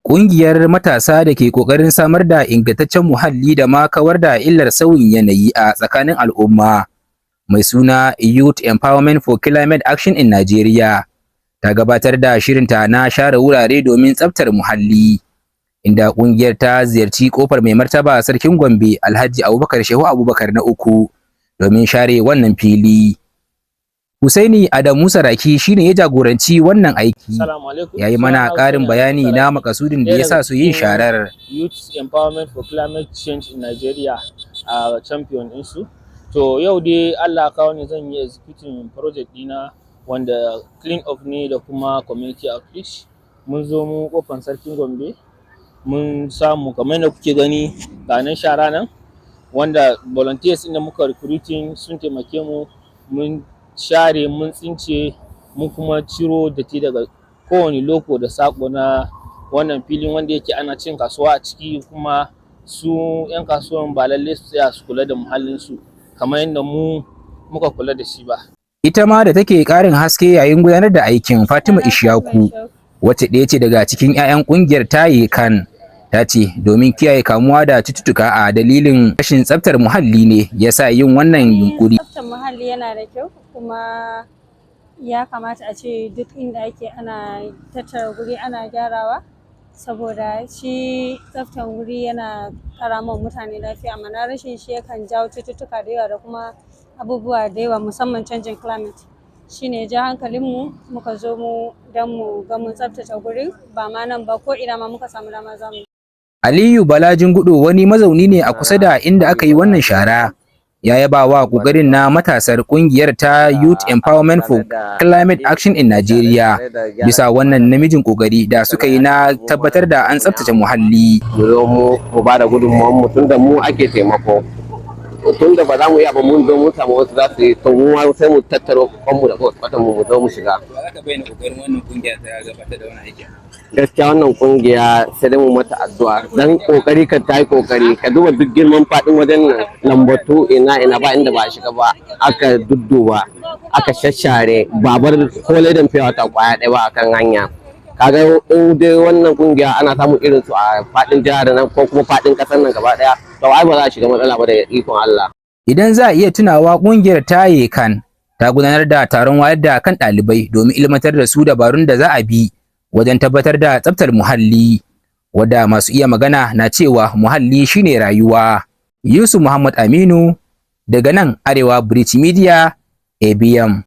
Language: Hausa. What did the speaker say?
Kungiyar matasa da ke ƙoƙarin samar da ingantaccen muhalli da ma kawar da illar sauyin yanayi a tsakanin al'umma mai suna Youth Empowerment for Climate Action in Nigeria ta gabatar da shirinta na share wurare domin tsaftar muhalli, inda kungiyar ta ziyarci kofar mai martaba sarkin Gombe Alhaji Abubakar Shehu Abubakar na uku domin share wannan fili. Husaini Adamu Saraki shine ya jagoranci wannan aiki, ya yi mana ƙarin bayani na makasudin da ya sa su yin sharar. Youth Empowerment for Climate Change in Nigeria a champion ɗinsu. To yau dai Allah kawo ne zan yi executing project ɗina wanda clean up ne da kuma community outreach. Mun zo mu kofar sarkin Gombe, mun samu kamar yadda kuke gani ganin shara nan, wanda volunteers inda muka recruiting sun taimake mu, mun share, mun tsince, mun kuma ciro datti daga kowane loko da sako na wannan filin wanda yake ana cin kasuwa a ciki, kuma su 'yan kasuwan ba lalle su tsaya su kula da muhallinsu kamar yadda mu muka kula da shi ba. Ita ma da take ƙarin haske yayin gudanar da aikin, Fatima Ishaku, wacce ɗaya ce daga cikin 'ya'yan ƙungiyar taye kan, ta ce domin kiyaye kamuwa da cututtuka a dalilin rashin tsaftar muhalli ne ya sa yin wannan yunkuri. Tsaftar muhalli yana da kyau, kuma ya kamata a ce duk inda ake ana tattara guri ana gyarawa, saboda shi tsaftar wuri yana ƙara ma mutane lafiya, amma na rashin shi yakan jawo cututtuka da yawa da kuma abubuwa da yawa, musamman canjin climate. Shine ja hankalinmu muka zo mu don mu ga mun tsaftace gurin, ba ma nan ba ko ina ma muka samu dama zamu. Aliyu Balajin Gudo wani mazauni ne a kusa da inda aka yi wannan shara. Ya yaba wa ƙoƙarin na matasar ƙungiyar ta Youth Empowerment for Climate Action in Nigeria bisa wannan namijin ƙoƙari da suka yi na tabbatar da an tsaftace muhalli. Mu zo mu ba da gudunmuwanmu tun da mu ake taimako. Tun da ba za mu yi abu mun zo mu samu wasu za su yi, to mu sai mu tattaro kwanmu da kwatan mu zo mu shiga. Ba za ka bayyana ƙoƙarin wannan ƙungiya ta gabatar da wannan aikin? Gaskiya wannan kungiya sai dai mu mata addu'a, dan kokari ka tayi kokari, ka duba duk girman fadin wajen lambatu ina ba inda ba shiga ba, aka dudduba aka shashare, babar ko ledan fiyawa ta kwaya ɗaya ba akan hanya. Kaga in dai wannan kungiya ana samun irin su a fadin jihar nan ko kuma fadin kasar nan gaba daya, to ai ba za a shiga matsala ba da ikon Allah. Idan za a iya tunawa, kungiyar taye kan ta gudanar da taron wayar da kan ɗalibai domin ilmantar da su dabarun da za a bi wajen tabbatar da tsaftar muhalli, wadda masu iya magana na cewa muhalli shine rayuwa. Yusuf Muhammad Aminu daga nan Arewa Bridge Media, ABM.